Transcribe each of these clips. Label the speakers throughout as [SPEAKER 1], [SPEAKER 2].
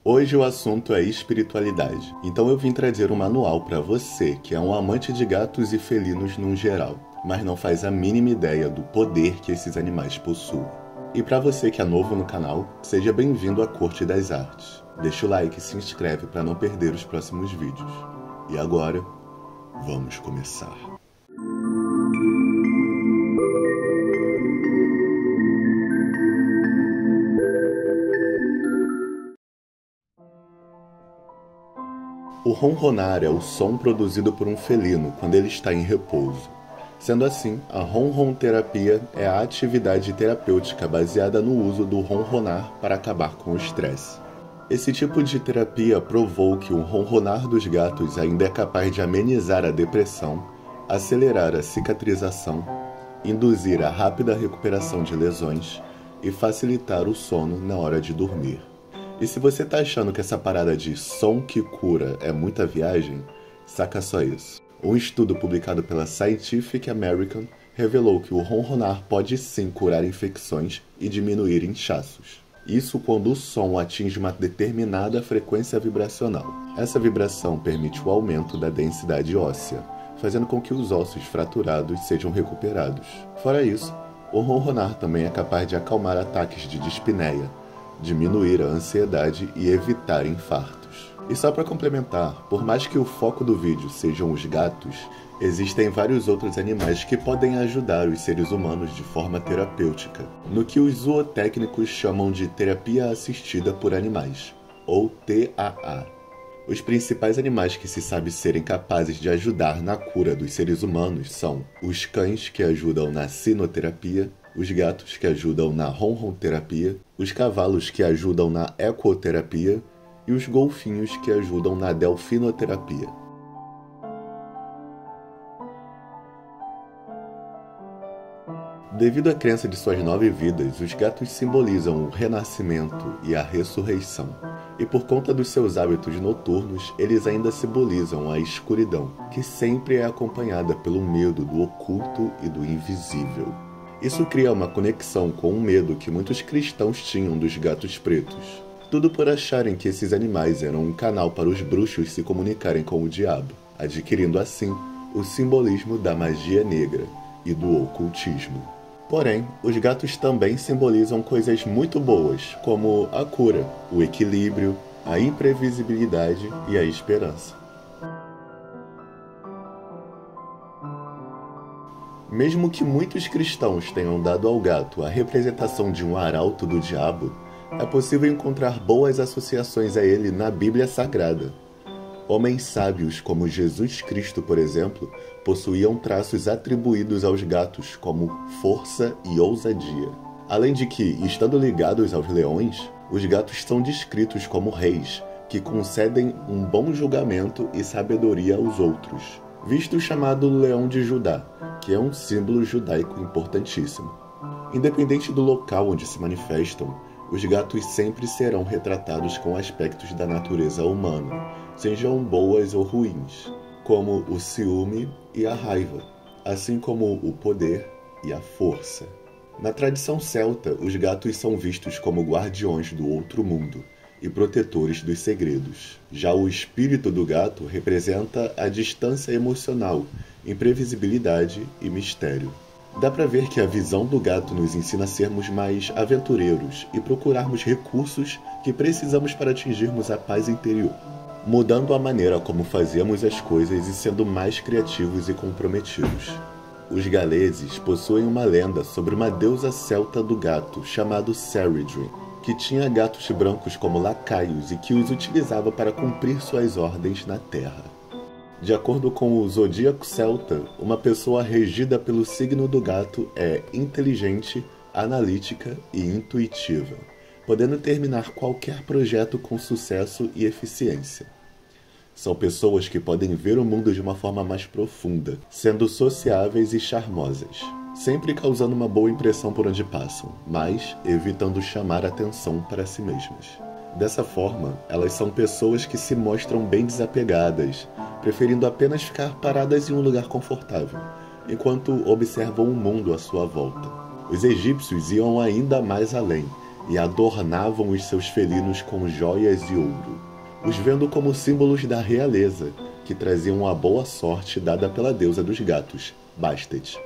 [SPEAKER 1] Hoje o assunto é espiritualidade, então eu vim trazer um manual para você que é um amante de gatos e felinos num geral, mas não faz a mínima ideia do poder que esses animais possuem. E para você que é novo no canal, seja bem-vindo à Corte das Artes. Deixa o like e se inscreve para não perder os próximos vídeos. E agora, vamos começar. O ronronar é o som produzido por um felino quando ele está em repouso. Sendo assim, a ronronterapia é a atividade terapêutica baseada no uso do ronronar para acabar com o estresse. Esse tipo de terapia provou que o ronronar dos gatos ainda é capaz de amenizar a depressão, acelerar a cicatrização, induzir a rápida recuperação de lesões e facilitar o sono na hora de dormir. E se você tá achando que essa parada de som que cura é muita viagem, saca só isso. Um estudo publicado pela Scientific American revelou que o ronronar pode sim curar infecções e diminuir inchaços. Isso quando o som atinge uma determinada frequência vibracional. Essa vibração permite o aumento da densidade óssea, fazendo com que os ossos fraturados sejam recuperados. Fora isso, o ronronar também é capaz de acalmar ataques de dispneia, diminuir a ansiedade e evitar infartos. E só para complementar, por mais que o foco do vídeo sejam os gatos, existem vários outros animais que podem ajudar os seres humanos de forma terapêutica, no que os zootécnicos chamam de terapia assistida por animais, ou TAA. Os principais animais que se sabe serem capazes de ajudar na cura dos seres humanos são os cães, que ajudam na sinoterapia, os gatos, que ajudam na ronronterapia, os cavalos, que ajudam na ecoterapia, e os golfinhos, que ajudam na delfinoterapia. Devido à crença de suas 9 vidas, os gatos simbolizam o renascimento e a ressurreição. E por conta dos seus hábitos noturnos, eles ainda simbolizam a escuridão, que sempre é acompanhada pelo medo do oculto e do invisível. Isso cria uma conexão com o medo que muitos cristãos tinham dos gatos pretos. Tudo por acharem que esses animais eram um canal para os bruxos se comunicarem com o diabo, adquirindo assim o simbolismo da magia negra e do ocultismo. Porém, os gatos também simbolizam coisas muito boas, como a cura, o equilíbrio, a imprevisibilidade e a esperança. Mesmo que muitos cristãos tenham dado ao gato a representação de um arauto do diabo, é possível encontrar boas associações a ele na Bíblia Sagrada. Homens sábios como Jesus Cristo, por exemplo, possuíam traços atribuídos aos gatos como força e ousadia. Além de que, estando ligados aos leões, os gatos são descritos como reis, que concedem um bom julgamento e sabedoria aos outros, visto o chamado leão de Judá, que é um símbolo judaico importantíssimo. Independente do local onde se manifestam, os gatos sempre serão retratados com aspectos da natureza humana, sejam boas ou ruins, como o ciúme e a raiva, assim como o poder e a força. Na tradição celta, os gatos são vistos como guardiões do outro mundo e protetores dos segredos. Já o espírito do gato representa a distância emocional, imprevisibilidade e mistério. Dá pra ver que a visão do gato nos ensina a sermos mais aventureiros e procurarmos recursos que precisamos para atingirmos a paz interior, mudando a maneira como fazemos as coisas e sendo mais criativos e comprometidos. Os galeses possuem uma lenda sobre uma deusa celta do gato chamada Ceridwen, que tinha gatos brancos como lacaios e que os utilizava para cumprir suas ordens na terra. De acordo com o zodíaco celta, uma pessoa regida pelo signo do gato é inteligente, analítica e intuitiva, podendo terminar qualquer projeto com sucesso e eficiência. São pessoas que podem ver o mundo de uma forma mais profunda, sendo sociáveis e charmosas, sempre causando uma boa impressão por onde passam, mas evitando chamar atenção para si mesmas. Dessa forma, elas são pessoas que se mostram bem desapegadas, preferindo apenas ficar paradas em um lugar confortável, enquanto observam o mundo à sua volta. Os egípcios iam ainda mais além e adornavam os seus felinos com joias e ouro, os vendo como símbolos da realeza, que traziam a boa sorte dada pela deusa dos gatos, Bastet.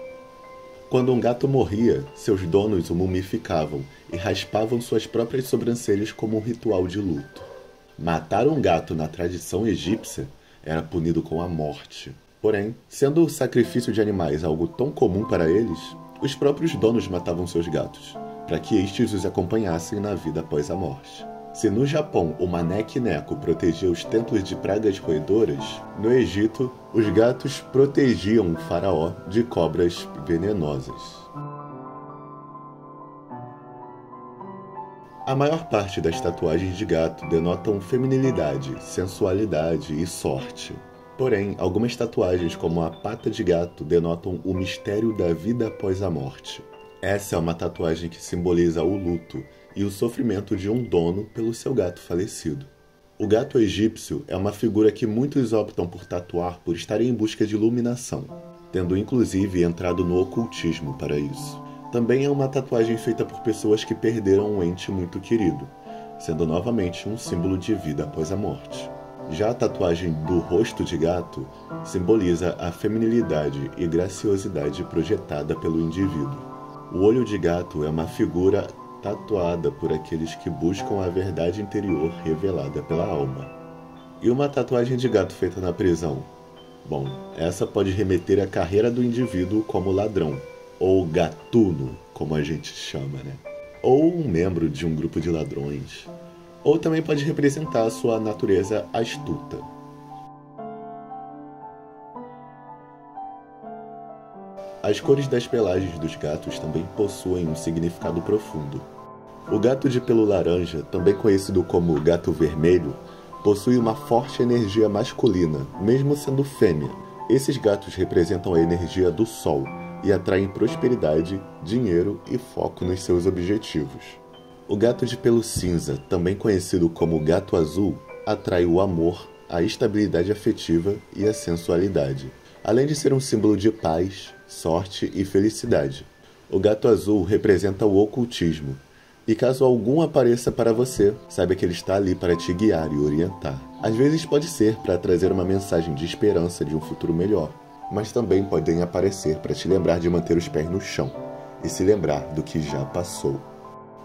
[SPEAKER 1] Quando um gato morria, seus donos o mumificavam e raspavam suas próprias sobrancelhas como um ritual de luto. Matar um gato na tradição egípcia era punido com a morte. Porém, sendo o sacrifício de animais algo tão comum para eles, os próprios donos matavam seus gatos, para que estes os acompanhassem na vida após a morte. Se no Japão o maneco protegia os templos de pragas roedoras, no Egito os gatos protegiam o faraó de cobras venenosas. A maior parte das tatuagens de gato denotam feminilidade, sensualidade e sorte. Porém, algumas tatuagens, como a pata de gato, denotam o mistério da vida após a morte. Essa é uma tatuagem que simboliza o luto e o sofrimento de um dono pelo seu gato falecido. O gato egípcio é uma figura que muitos optam por tatuar por estarem em busca de iluminação, tendo inclusive entrado no ocultismo para isso. Também é uma tatuagem feita por pessoas que perderam um ente muito querido, sendo novamente um símbolo de vida após a morte. Já a tatuagem do rosto de gato simboliza a feminilidade e graciosidade projetada pelo indivíduo. O olho de gato é uma figura tatuada por aqueles que buscam a verdade interior revelada pela alma. E uma tatuagem de gato feita na prisão? Bom, essa pode remeter à carreira do indivíduo como ladrão, ou gatuno, como a gente chama, né? Ou um membro de um grupo de ladrões. Ou também pode representar a sua natureza astuta. As cores das pelagens dos gatos também possuem um significado profundo. O gato de pelo laranja, também conhecido como gato vermelho, possui uma forte energia masculina, mesmo sendo fêmea. Esses gatos representam a energia do sol e atraem prosperidade, dinheiro e foco nos seus objetivos. O gato de pelo cinza, também conhecido como gato azul, atrai o amor, a estabilidade afetiva e a sensualidade, além de ser um símbolo de paz, sorte e felicidade. O gato azul representa o ocultismo, e caso algum apareça para você, saiba que ele está ali para te guiar e orientar. Às vezes pode ser para trazer uma mensagem de esperança de um futuro melhor, mas também podem aparecer para te lembrar de manter os pés no chão e se lembrar do que já passou.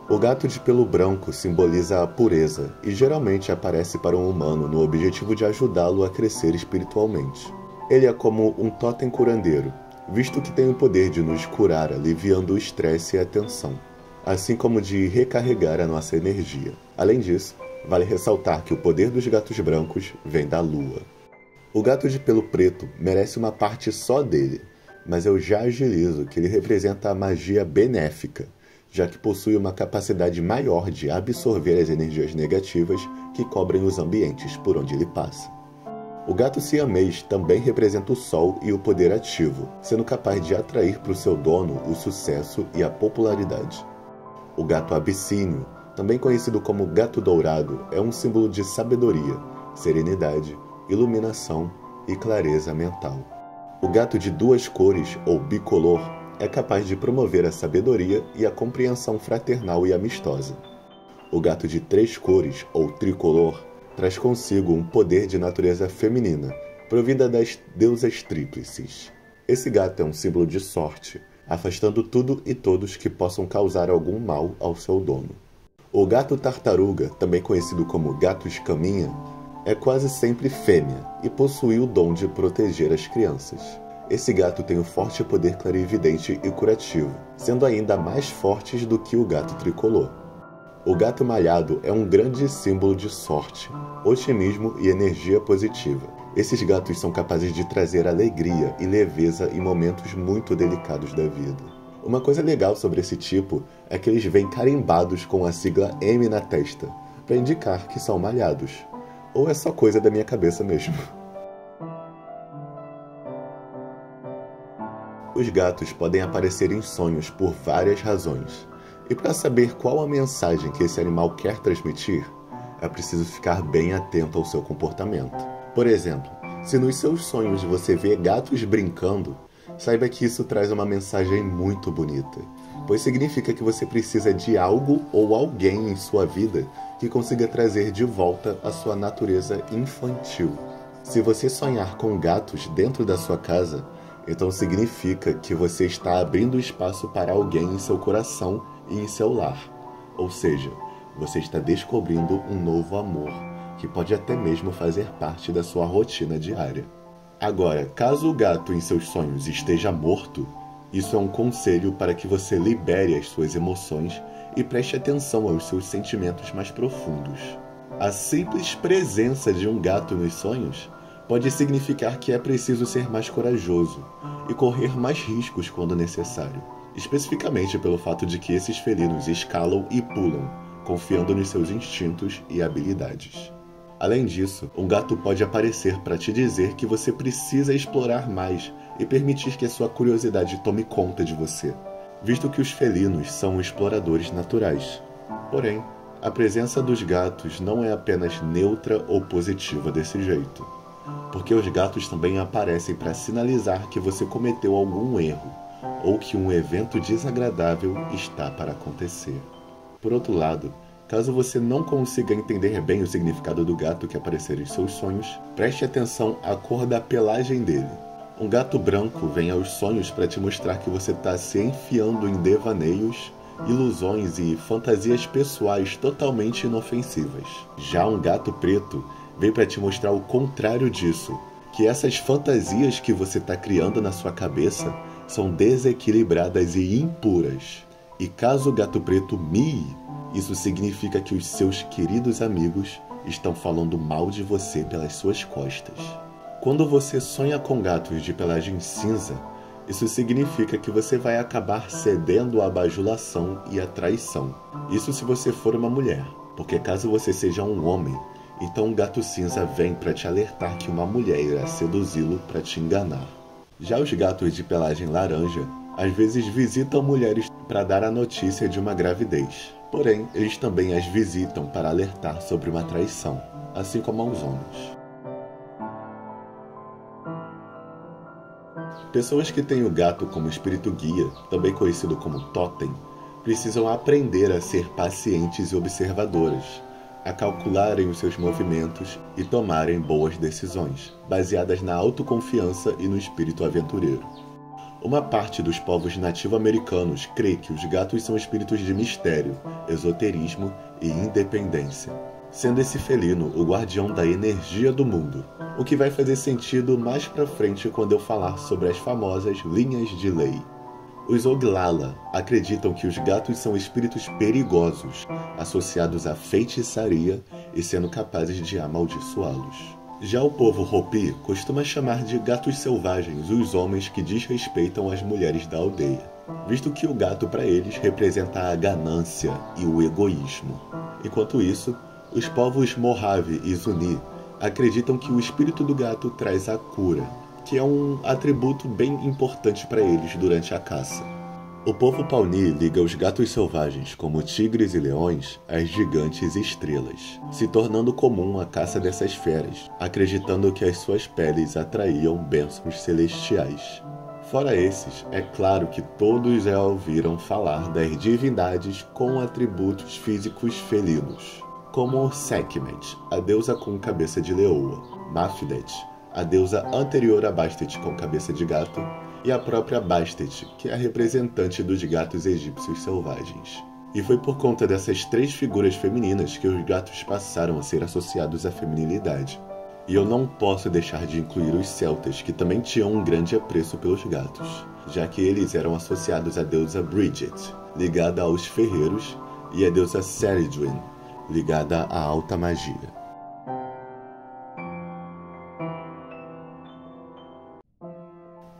[SPEAKER 1] O gato de pelo branco simboliza a pureza e geralmente aparece para um humano no objetivo de ajudá-lo a crescer espiritualmente. Ele é como um totem curandeiro, visto que tem o poder de nos curar aliviando o estresse e a tensão, assim como de recarregar a nossa energia. Além disso, vale ressaltar que o poder dos gatos brancos vem da lua. O gato de pelo preto merece uma parte só dele, mas eu já agilizo que ele representa a magia benéfica, já que possui uma capacidade maior de absorver as energias negativas que cobrem os ambientes por onde ele passa. O gato siamês também representa o sol e o poder ativo, sendo capaz de atrair para o seu dono o sucesso e a popularidade. O gato abissínio, também conhecido como gato dourado, é um símbolo de sabedoria, serenidade, iluminação e clareza mental. O gato de duas cores, ou bicolor, é capaz de promover a sabedoria e a compreensão fraternal e amistosa. O gato de três cores, ou tricolor, traz consigo um poder de natureza feminina, provida das deusas tríplices. Esse gato é um símbolo de sorte, afastando tudo e todos que possam causar algum mal ao seu dono. O gato tartaruga, também conhecido como gato escaminha, é quase sempre fêmea e possui o dom de proteger as crianças. Esse gato tem um forte poder clarividente e curativo, sendo ainda mais fortes do que o gato tricolor. O gato malhado é um grande símbolo de sorte, otimismo e energia positiva. Esses gatos são capazes de trazer alegria e leveza em momentos muito delicados da vida. Uma coisa legal sobre esse tipo é que eles vêm carimbados com a sigla M na testa, para indicar que são malhados. Ou é só coisa da minha cabeça mesmo? Os gatos podem aparecer em sonhos por várias razões. E para saber qual a mensagem que esse animal quer transmitir, é preciso ficar bem atento ao seu comportamento. Por exemplo, se nos seus sonhos você vê gatos brincando, saiba que isso traz uma mensagem muito bonita, pois significa que você precisa de algo ou alguém em sua vida que consiga trazer de volta a sua natureza infantil. Se você sonhar com gatos dentro da sua casa, então significa que você está abrindo espaço para alguém em seu coração e em seu lar. Ou seja, você está descobrindo um novo amor, que pode até mesmo fazer parte da sua rotina diária. Agora, caso o gato em seus sonhos esteja morto, isso é um conselho para que você libere as suas emoções e preste atenção aos seus sentimentos mais profundos. A simples presença de um gato nos sonhos pode significar que é preciso ser mais corajoso e correr mais riscos quando necessário, especificamente pelo fato de que esses felinos escalam e pulam, confiando nos seus instintos e habilidades. Além disso, um gato pode aparecer para te dizer que você precisa explorar mais e permitir que a sua curiosidade tome conta de você, visto que os felinos são exploradores naturais. Porém, a presença dos gatos não é apenas neutra ou positiva desse jeito, porque os gatos também aparecem para sinalizar que você cometeu algum erro ou que um evento desagradável está para acontecer. Por outro lado, caso você não consiga entender bem o significado do gato que aparecer em seus sonhos, preste atenção à cor da pelagem dele. Um gato branco vem aos sonhos para te mostrar que você está se enfiando em devaneios, ilusões e fantasias pessoais totalmente inofensivas. Já um gato preto vem para te mostrar o contrário disso, que essas fantasias que você está criando na sua cabeça são desequilibradas e impuras. E caso o gato preto mie, isso significa que os seus queridos amigos estão falando mal de você pelas suas costas. Quando você sonha com gatos de pelagem cinza, isso significa que você vai acabar cedendo à bajulação e à traição. Isso se você for uma mulher, porque caso você seja um homem, então um gato cinza vem para te alertar que uma mulher irá seduzi-lo para te enganar. Já os gatos de pelagem laranja, às vezes visitam mulheres para dar a notícia de uma gravidez. Porém, eles também as visitam para alertar sobre uma traição, assim como aos homens. Pessoas que têm o gato como espírito guia, também conhecido como totem, precisam aprender a ser pacientes e observadoras, a calcularem os seus movimentos e tomarem boas decisões, baseadas na autoconfiança e no espírito aventureiro. Uma parte dos povos nativo-americanos crê que os gatos são espíritos de mistério, esoterismo e independência, sendo esse felino o guardião da energia do mundo, o que vai fazer sentido mais pra frente quando eu falar sobre as famosas linhas de lei. Os Oglala acreditam que os gatos são espíritos perigosos, associados à feitiçaria e sendo capazes de amaldiçoá-los. Já o povo Hopi costuma chamar de gatos selvagens os homens que desrespeitam as mulheres da aldeia, visto que o gato para eles representa a ganância e o egoísmo. Enquanto isso, os povos Mojave e Zuni acreditam que o espírito do gato traz a cura, que é um atributo bem importante para eles durante a caça. O povo Pawnee liga os gatos selvagens, como tigres e leões, às gigantes estrelas, se tornando comum a caça dessas feras, acreditando que as suas peles atraíam bênçãos celestiais. Fora esses, é claro que todos já ouviram falar das divindades com atributos físicos felinos, como Sekhmet, a deusa com cabeça de leoa, Mafdet, a deusa anterior a Bastet com cabeça de gato, e a própria Bastet, que é a representante dos gatos egípcios selvagens. E foi por conta dessas três figuras femininas que os gatos passaram a ser associados à feminilidade. E eu não posso deixar de incluir os celtas, que também tinham um grande apreço pelos gatos, já que eles eram associados à deusa Bridget, ligada aos ferreiros, e à deusa Ceridwen, ligada à alta magia.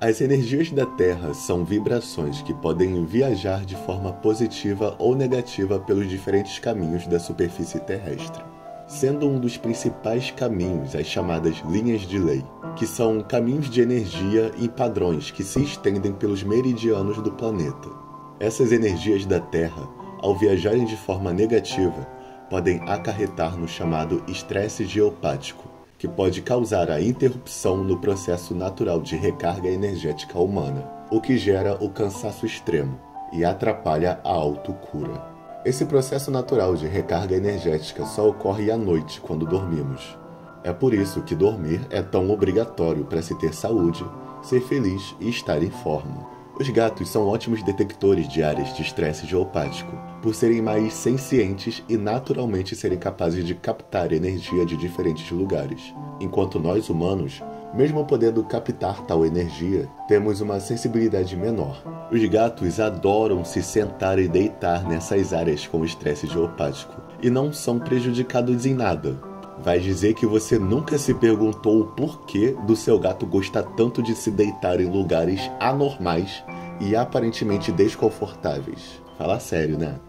[SPEAKER 1] As energias da Terra são vibrações que podem viajar de forma positiva ou negativa pelos diferentes caminhos da superfície terrestre, sendo um dos principais caminhos as chamadas linhas de lei, que são caminhos de energia em padrões que se estendem pelos meridianos do planeta. Essas energias da Terra, ao viajarem de forma negativa, podem acarretar no chamado estresse geopático, que pode causar a interrupção no processo natural de recarga energética humana, o que gera o cansaço extremo, e atrapalha a autocura. Esse processo natural de recarga energética só ocorre à noite, quando dormimos. É por isso que dormir é tão obrigatório para se ter saúde, ser feliz e estar em forma. Os gatos são ótimos detectores de áreas de estresse geopático, por serem mais sencientes e naturalmente serem capazes de captar energia de diferentes lugares, enquanto nós humanos, mesmo podendo captar tal energia, temos uma sensibilidade menor. Os gatos adoram se sentar e deitar nessas áreas com estresse geopático, e não são prejudicados em nada. Vai dizer que você nunca se perguntou o porquê do seu gato gostar tanto de se deitar em lugares anormais e aparentemente desconfortáveis. Fala sério, né?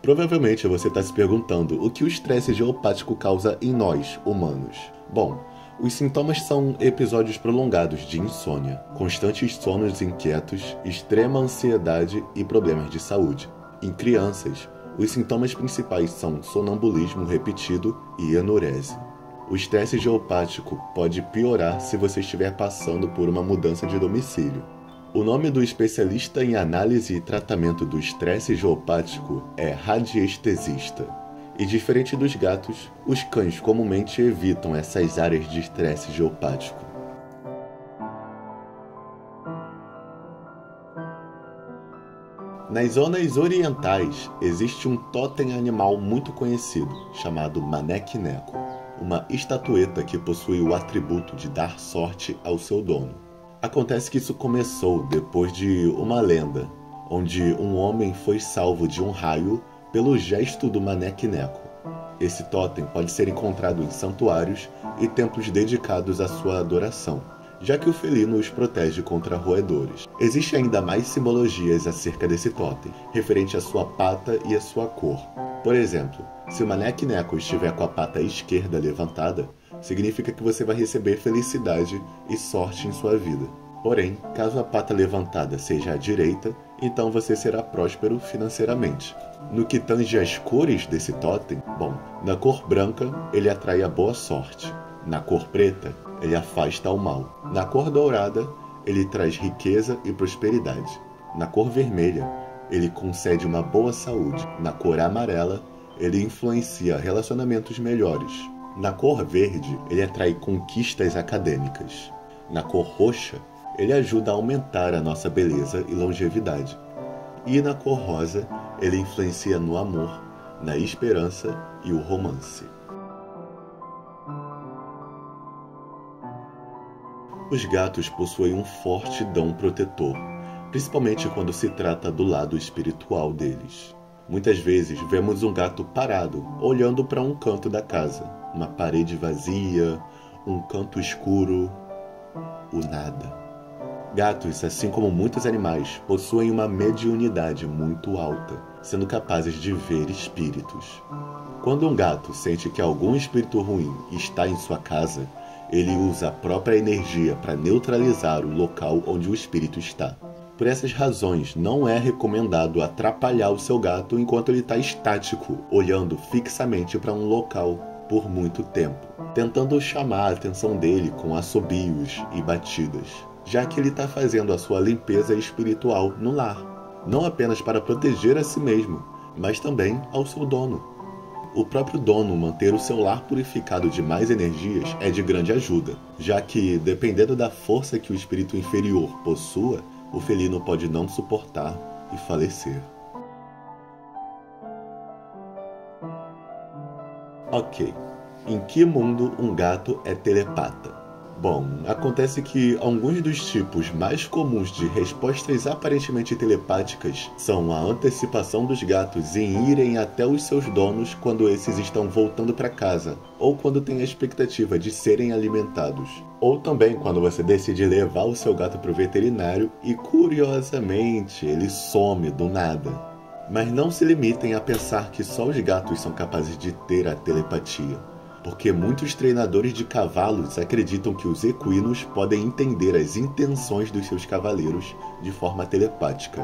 [SPEAKER 1] Provavelmente você está se perguntando o que o estresse geopático causa em nós, humanos. Bom, os sintomas são episódios prolongados de insônia, constantes sonos inquietos, extrema ansiedade e problemas de saúde. Em crianças, os sintomas principais são sonambulismo repetido e enurese. O estresse geopático pode piorar se você estiver passando por uma mudança de domicílio. O nome do especialista em análise e tratamento do estresse geopático é radiestesista. E diferente dos gatos, os cães comumente evitam essas áreas de estresse geopático. Nas zonas orientais, existe um totem animal muito conhecido, chamado maneco-neco, uma estatueta que possui o atributo de dar sorte ao seu dono. Acontece que isso começou depois de uma lenda, onde um homem foi salvo de um raio pelo gesto do maneco-neco. Esse totem pode ser encontrado em santuários e templos dedicados à sua adoração, já que o felino os protege contra roedores. Existem ainda mais simbologias acerca desse totem, referente à sua pata e à sua cor. Por exemplo, se o maneco-neco estiver com a pata esquerda levantada, significa que você vai receber felicidade e sorte em sua vida. Porém, caso a pata levantada seja à direita, então você será próspero financeiramente. No que tange às cores desse totem, bom, na cor branca ele atrai a boa sorte, na cor preta ele afasta o mal, na cor dourada ele traz riqueza e prosperidade, na cor vermelha ele concede uma boa saúde, na cor amarela ele influencia relacionamentos melhores, na cor verde ele atrai conquistas acadêmicas, na cor roxa ele ajuda a aumentar a nossa beleza e longevidade. E na cor rosa, ele influencia no amor, na esperança e o romance. Os gatos possuem um forte dom protetor, principalmente quando se trata do lado espiritual deles. Muitas vezes vemos um gato parado, olhando para um canto da casa, uma parede vazia, um canto escuro, o nada. Gatos, assim como muitos animais, possuem uma mediunidade muito alta, sendo capazes de ver espíritos. Quando um gato sente que algum espírito ruim está em sua casa, ele usa a própria energia para neutralizar o local onde o espírito está. Por essas razões, não é recomendado atrapalhar o seu gato enquanto ele está estático, olhando fixamente para um local por muito tempo, tentando chamar a atenção dele com assobios e batidas, já que ele está fazendo a sua limpeza espiritual no lar, não apenas para proteger a si mesmo, mas também ao seu dono. O próprio dono manter o seu lar purificado de mais energias é de grande ajuda, já que, dependendo da força que o espírito inferior possua, o felino pode não suportar e falecer. Ok, em que mundo um gato é telepata? Bom, acontece que alguns dos tipos mais comuns de respostas aparentemente telepáticas são a antecipação dos gatos em irem até os seus donos quando esses estão voltando para casa, ou quando têm a expectativa de serem alimentados, ou também quando você decide levar o seu gato para o veterinário e, curiosamente, ele some do nada. Mas não se limitem a pensar que só os gatos são capazes de ter a telepatia, porque muitos treinadores de cavalos acreditam que os equinos podem entender as intenções dos seus cavaleiros de forma telepática.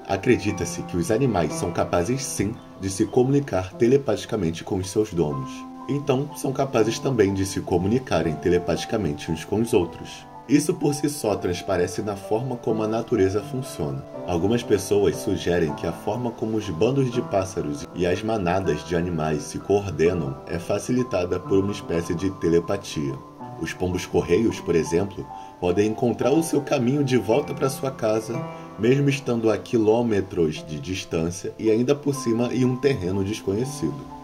[SPEAKER 1] Acredita-se que os animais são capazes sim de se comunicar telepaticamente com os seus donos. Então, são capazes também de se comunicarem telepaticamente uns com os outros. Isso por si só transparece na forma como a natureza funciona. Algumas pessoas sugerem que a forma como os bandos de pássaros e as manadas de animais se coordenam é facilitada por uma espécie de telepatia. Os pombos-correios, por exemplo, podem encontrar o seu caminho de volta para sua casa, mesmo estando a quilômetros de distância e ainda por cima em um terreno desconhecido.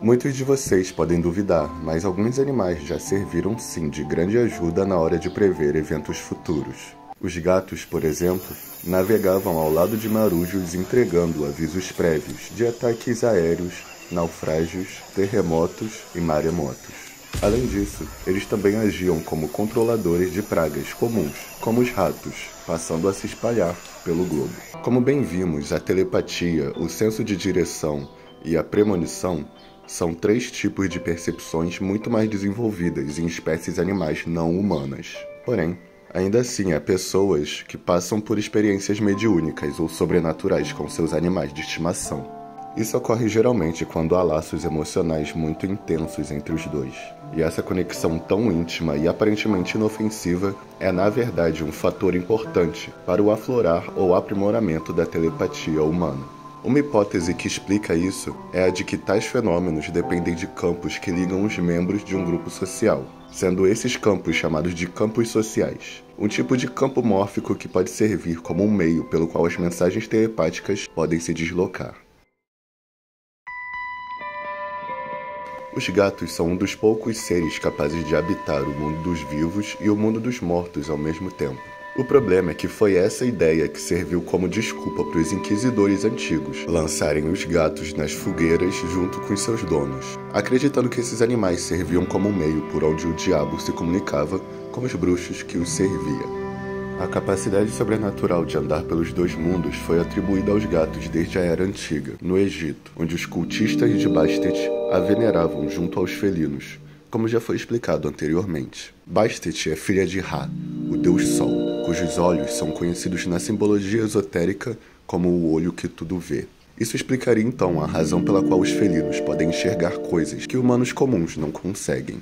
[SPEAKER 1] Muitos de vocês podem duvidar, mas alguns animais já serviram sim de grande ajuda na hora de prever eventos futuros. Os gatos, por exemplo, navegavam ao lado de marujos entregando avisos prévios de ataques aéreos, naufrágios, terremotos e maremotos. Além disso, eles também agiam como controladores de pragas comuns, como os ratos, passando a se espalhar pelo globo. Como bem vimos, a telepatia, o senso de direção e a premonição são 3 tipos de percepções muito mais desenvolvidas em espécies animais não humanas. Porém, ainda assim, há pessoas que passam por experiências mediúnicas ou sobrenaturais com seus animais de estimação. Isso ocorre geralmente quando há laços emocionais muito intensos entre os dois. E essa conexão tão íntima e aparentemente inofensiva é, na verdade, um fator importante para o aflorar ou aprimoramento da telepatia humana. Uma hipótese que explica isso é a de que tais fenômenos dependem de campos que ligam os membros de um grupo social, sendo esses campos chamados de campos sociais, um tipo de campo mórfico que pode servir como um meio pelo qual as mensagens telepáticas podem se deslocar. Os gatos são um dos poucos seres capazes de habitar o mundo dos vivos e o mundo dos mortos ao mesmo tempo. O problema é que foi essa ideia que serviu como desculpa para os inquisidores antigos lançarem os gatos nas fogueiras junto com seus donos, acreditando que esses animais serviam como um meio por onde o diabo se comunicava com os bruxos que os serviam. A capacidade sobrenatural de andar pelos 2 mundos foi atribuída aos gatos desde a Era Antiga, no Egito, onde os cultistas de Bastet a veneravam junto aos felinos, como já foi explicado anteriormente. Bastet é filha de Ra, o deus Sol, cujos olhos são conhecidos na simbologia esotérica como o olho que tudo vê. Isso explicaria então a razão pela qual os felinos podem enxergar coisas que humanos comuns não conseguem.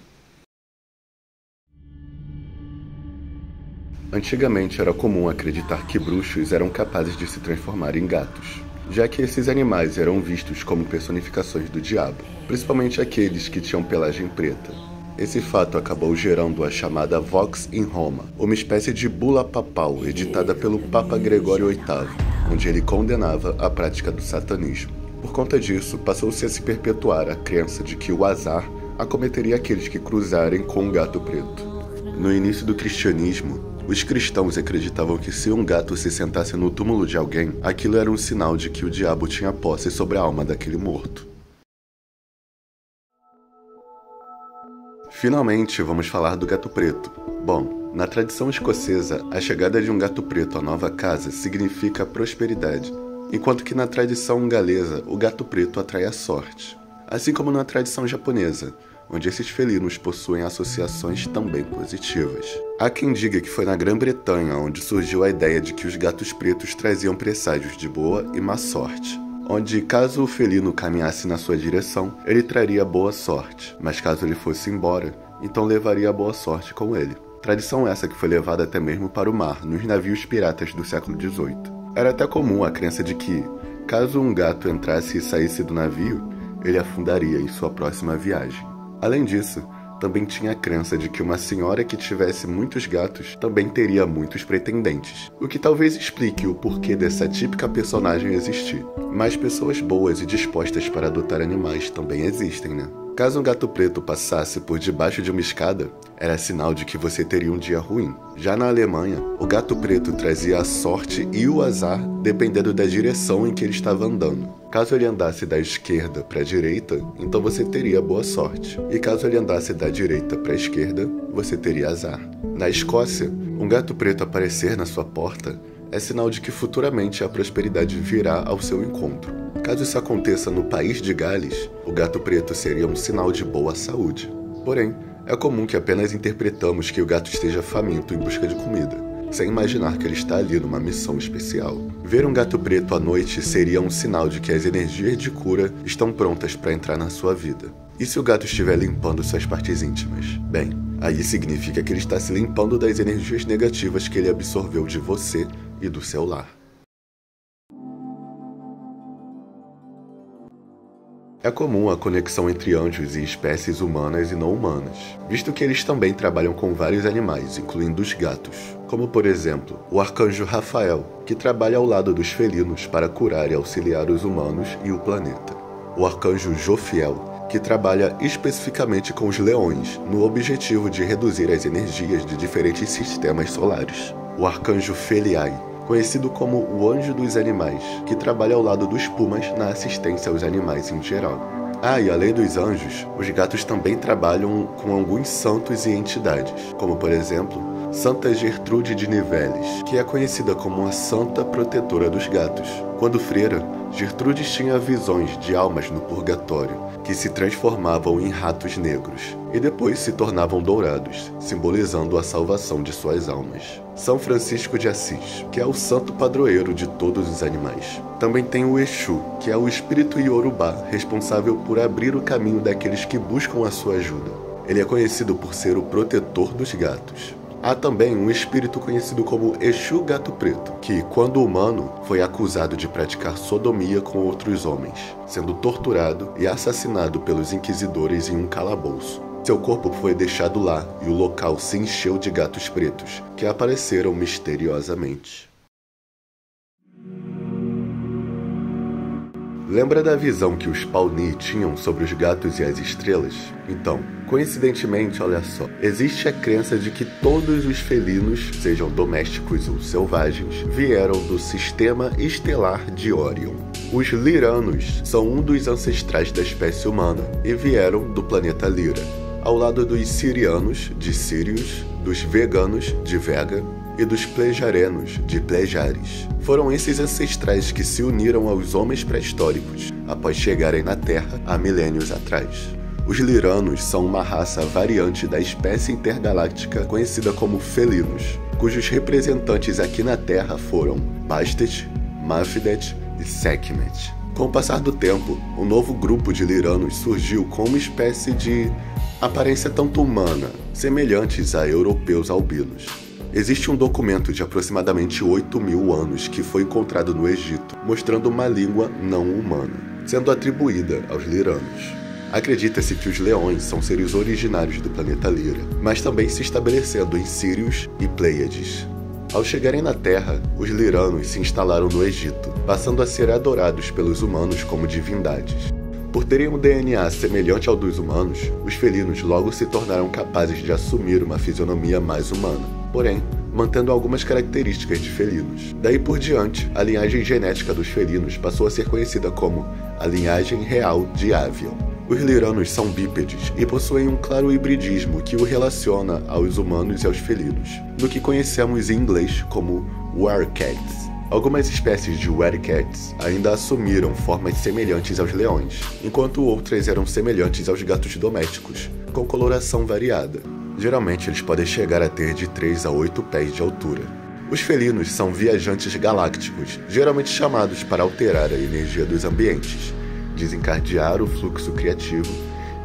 [SPEAKER 1] Antigamente era comum acreditar que bruxos eram capazes de se transformar em gatos, já que esses animais eram vistos como personificações do diabo, principalmente aqueles que tinham pelagem preta. Esse fato acabou gerando a chamada Vox in Roma, uma espécie de bula papal editada pelo Papa Gregório VIII, onde ele condenava a prática do satanismo. Por conta disso, passou-se a se perpetuar a crença de que o azar acometeria aqueles que cruzarem com um gato preto. No início do cristianismo, os cristãos acreditavam que se um gato se sentasse no túmulo de alguém, aquilo era um sinal de que o diabo tinha posse sobre a alma daquele morto. Finalmente, vamos falar do gato preto. Bom, na tradição escocesa, a chegada de um gato preto à nova casa significa prosperidade, enquanto que na tradição galesa, o gato preto atrai a sorte. Assim como na tradição japonesa, onde esses felinos possuem associações também positivas. Há quem diga que foi na Grã-Bretanha onde surgiu a ideia de que os gatos pretos traziam presságios de boa e má sorte, onde caso o felino caminhasse na sua direção, ele traria boa sorte, mas caso ele fosse embora, então levaria a boa sorte com ele. Tradição essa que foi levada até mesmo para o mar, nos navios piratas do século XVIII. Era até comum a crença de que, caso um gato entrasse e saísse do navio, ele afundaria em sua próxima viagem. Além disso, também tinha a crença de que uma senhora que tivesse muitos gatos também teria muitos pretendentes, o que talvez explique o porquê dessa típica personagem existir. Mas pessoas boas e dispostas para adotar animais também existem, né? Caso um gato preto passasse por debaixo de uma escada, era sinal de que você teria um dia ruim. Já na Alemanha, o gato preto trazia a sorte e o azar dependendo da direção em que ele estava andando. Caso ele andasse da esquerda para a direita, então você teria boa sorte. E caso ele andasse da direita para a esquerda, você teria azar. Na Escócia, um gato preto aparecer na sua porta é sinal de que futuramente a prosperidade virá ao seu encontro. Caso isso aconteça no país de Gales, o gato preto seria um sinal de boa saúde. Porém, é comum que apenas interpretamos que o gato esteja faminto em busca de comida, sem imaginar que ele está ali numa missão especial. Ver um gato preto à noite seria um sinal de que as energias de cura estão prontas para entrar na sua vida. E se o gato estiver limpando suas partes íntimas? Bem, aí significa que ele está se limpando das energias negativas que ele absorveu de você e do seu lar. É comum a conexão entre anjos e espécies humanas e não humanas, visto que eles também trabalham com vários animais, incluindo os gatos, como por exemplo, o arcanjo Rafael, que trabalha ao lado dos felinos para curar e auxiliar os humanos e o planeta. O arcanjo Jofiel, que trabalha especificamente com os leões, no objetivo de reduzir as energias de diferentes sistemas solares. O arcanjo Feliai, conhecido como o Anjo dos Animais, que trabalha ao lado dos pumas na assistência aos animais em geral. E além dos anjos, os gatos também trabalham com alguns santos e entidades, como por exemplo, Santa Gertrude de Nivelles, que é conhecida como a Santa Protetora dos Gatos. Quando freira, Gertrude tinha visões de almas no purgatório, que se transformavam em ratos negros, e depois se tornavam dourados, simbolizando a salvação de suas almas. São Francisco de Assis, que é o santo padroeiro de todos os animais. Também tem o Exu, que é o espírito Yorubá, responsável por abrir o caminho daqueles que buscam a sua ajuda. Ele é conhecido por ser o protetor dos gatos. Há também um espírito conhecido como Exu Gato Preto, que, quando humano, foi acusado de praticar sodomia com outros homens, sendo torturado e assassinado pelos inquisidores em um calabouço. Seu corpo foi deixado lá e o local se encheu de gatos pretos, que apareceram misteriosamente. Lembra da visão que os Pawnee tinham sobre os gatos e as estrelas? Então, coincidentemente, olha só, existe a crença de que todos os felinos, sejam domésticos ou selvagens, vieram do sistema estelar de Órion. Os Lyranos são um dos ancestrais da espécie humana e vieram do planeta Lyra, ao lado dos Sirianos, de Sirius, dos Veganos, de Vega, e dos Plejarenos, de Plejares. Foram esses ancestrais que se uniram aos homens pré-históricos, após chegarem na Terra há milênios atrás. Os Lyranos são uma raça variante da espécie intergaláctica conhecida como felinos, cujos representantes aqui na Terra foram Bastet, Mafdet e Sekhmet. Com o passar do tempo, um novo grupo de Lyranos surgiu com uma espécie de aparência tanto humana, semelhantes a europeus albinos. Existe um documento de aproximadamente 8.000 anos que foi encontrado no Egito, mostrando uma língua não humana, sendo atribuída aos Lyranos. Acredita-se que os leões são seres originários do planeta Lyra, mas também se estabelecendo em Sirius e Pleiades. Ao chegarem na Terra, os Lyranos se instalaram no Egito, passando a ser adorados pelos humanos como divindades. Por terem um DNA semelhante ao dos humanos, os felinos logo se tornaram capazes de assumir uma fisionomia mais humana, porém, mantendo algumas características de felinos. Daí por diante, a linhagem genética dos felinos passou a ser conhecida como a linhagem real de Avion. Os Lyranos são bípedes e possuem um claro hibridismo que o relaciona aos humanos e aos felinos, no que conhecemos em inglês como werecats. Algumas espécies de werecats ainda assumiram formas semelhantes aos leões, enquanto outras eram semelhantes aos gatos domésticos, com coloração variada. Geralmente eles podem chegar a ter de 3 a 8 pés de altura. Os felinos são viajantes galácticos, geralmente chamados para alterar a energia dos ambientes, desencadear o fluxo criativo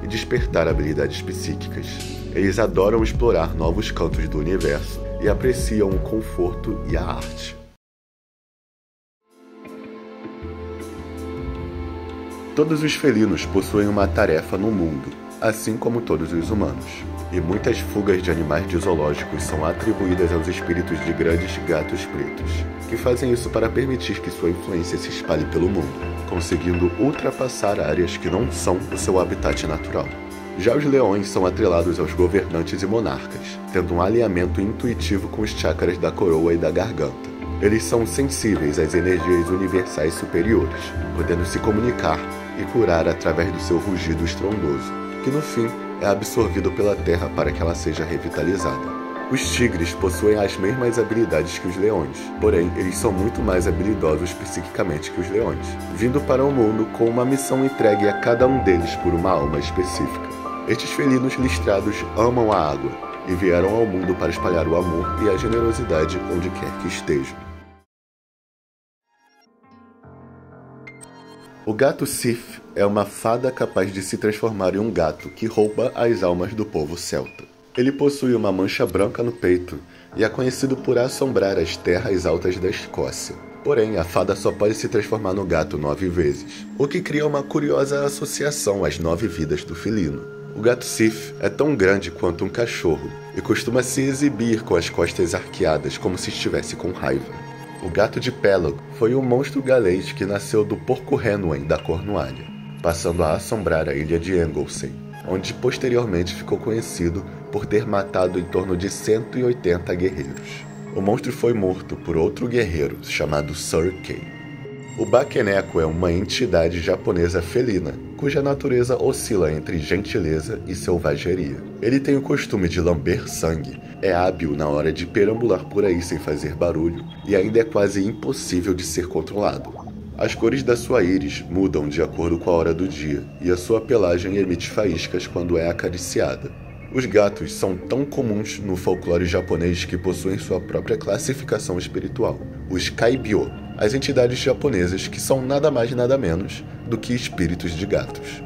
[SPEAKER 1] e despertar habilidades psíquicas. Eles adoram explorar novos cantos do universo e apreciam o conforto e a arte. Todos os felinos possuem uma tarefa no mundo, assim como todos os humanos. E muitas fugas de animais de zoológicos são atribuídas aos espíritos de grandes gatos pretos, que fazem isso para permitir que sua influência se espalhe pelo mundo, conseguindo ultrapassar áreas que não são o seu habitat natural. Já os leões são atrelados aos governantes e monarcas, tendo um alinhamento intuitivo com os chakras da coroa e da garganta. Eles são sensíveis às energias universais superiores, podendo se comunicar e curar através do seu rugido estrondoso, que no fim é absorvido pela terra para que ela seja revitalizada. Os tigres possuem as mesmas habilidades que os leões, porém eles são muito mais habilidosos psiquicamente que os leões, vindo para o mundo com uma missão entregue a cada um deles por uma alma específica. Estes felinos listrados amam a água e vieram ao mundo para espalhar o amor e a generosidade onde quer que estejam. O gato Sif é uma fada capaz de se transformar em um gato que rouba as almas do povo celta. Ele possui uma mancha branca no peito e é conhecido por assombrar as terras altas da Escócia. Porém, a fada só pode se transformar no gato 9 vezes, o que cria uma curiosa associação às 9 vidas do felino. O gato Sif é tão grande quanto um cachorro e costuma se exibir com as costas arqueadas como se estivesse com raiva. O gato de Pelag foi um monstro galês que nasceu do porco Henwen da Cornualha, passando a assombrar a ilha de Anglesey, onde posteriormente ficou conhecido por ter matado em torno de 180 guerreiros. O monstro foi morto por outro guerreiro chamado Sir Kay. O Bakeneko é uma entidade japonesa felina, cuja natureza oscila entre gentileza e selvageria. Ele tem o costume de lamber sangue, é hábil na hora de perambular por aí sem fazer barulho e ainda é quase impossível de ser controlado. As cores da sua íris mudam de acordo com a hora do dia e a sua pelagem emite faíscas quando é acariciada. Os gatos são tão comuns no folclore japonês que possuem sua própria classificação espiritual, os Kaibyo, as entidades japonesas que são nada mais nada menos do que espíritos de gatos.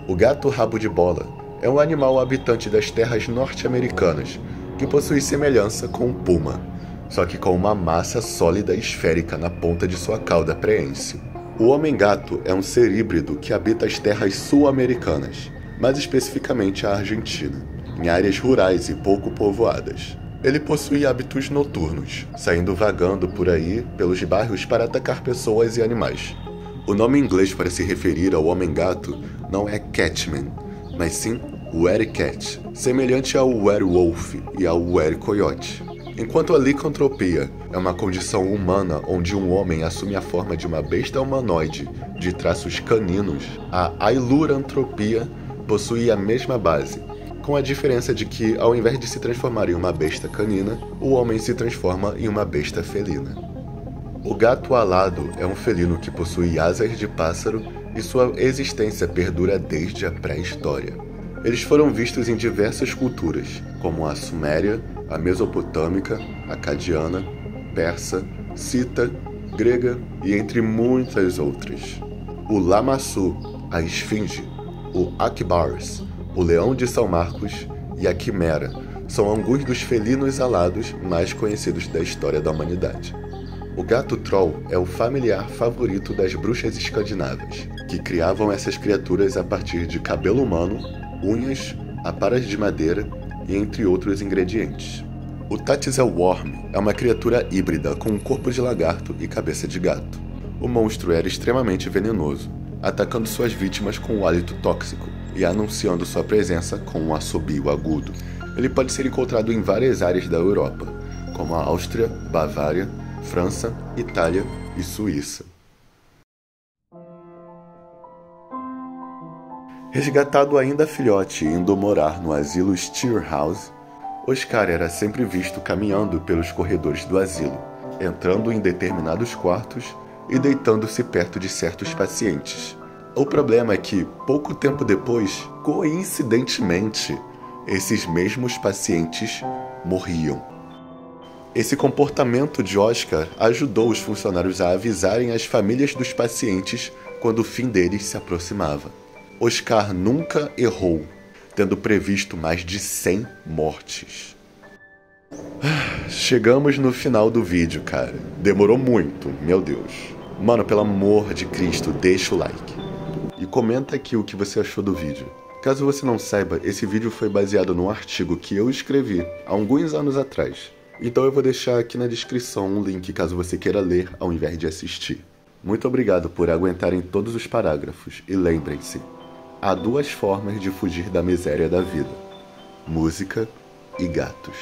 [SPEAKER 1] O gato rabo de bola é um animal habitante das terras norte-americanas que possui semelhança com um puma, só que com uma massa sólida e esférica na ponta de sua cauda preense. O homem-gato é um ser híbrido que habita as terras sul-americanas, mais especificamente a Argentina, em áreas rurais e pouco povoadas. Ele possui hábitos noturnos, saindo vagando por aí pelos bairros para atacar pessoas e animais. O nome inglês para se referir ao homem-gato não é Catman, mas sim Were-Cat, semelhante ao Werewolf e ao Were-Coyote. Enquanto a licantropia é uma condição humana onde um homem assume a forma de uma besta humanoide de traços caninos, a ailurantropia possui a mesma base, com a diferença de que, ao invés de se transformar em uma besta canina, o homem se transforma em uma besta felina. O gato alado é um felino que possui asas de pássaro e sua existência perdura desde a pré-história. Eles foram vistos em diversas culturas, como a suméria, a mesopotâmica, acadiana, persa, cita, grega e entre muitas outras. O lamassu, a esfinge, o akbars, o leão de São Marcos e a quimera são alguns dos felinos alados mais conhecidos da história da humanidade. O gato troll é o familiar favorito das bruxas escandinavas, que criavam essas criaturas a partir de cabelo humano, unhas, aparas de madeira e entre outros ingredientes. O Tatsel-worm é uma criatura híbrida com um corpo de lagarto e cabeça de gato. O monstro era extremamente venenoso, atacando suas vítimas com um hálito tóxico e anunciando sua presença com um assobio agudo. Ele pode ser encontrado em várias áreas da Europa, como a Áustria, Bavária, França, Itália e Suíça. Resgatado ainda filhote e indo morar no asilo Steerhouse, Oscar era sempre visto caminhando pelos corredores do asilo, entrando em determinados quartos e deitando-se perto de certos pacientes. O problema é que, pouco tempo depois, coincidentemente, esses mesmos pacientes morriam. Esse comportamento de Oscar ajudou os funcionários a avisarem as famílias dos pacientes quando o fim deles se aproximava. Oscar nunca errou, tendo previsto mais de 100 mortes. Chegamos no final do vídeo, cara. Demorou muito, meu Deus. Mano, pelo amor de Cristo, deixa o like. E comenta aqui o que você achou do vídeo. Caso você não saiba, esse vídeo foi baseado num artigo que eu escrevi há alguns anos atrás. Então eu vou deixar aqui na descrição um link caso você queira ler ao invés de assistir. Muito obrigado por aguentarem todos os parágrafos e lembrem-se, há duas formas de fugir da miséria da vida: música e gatos.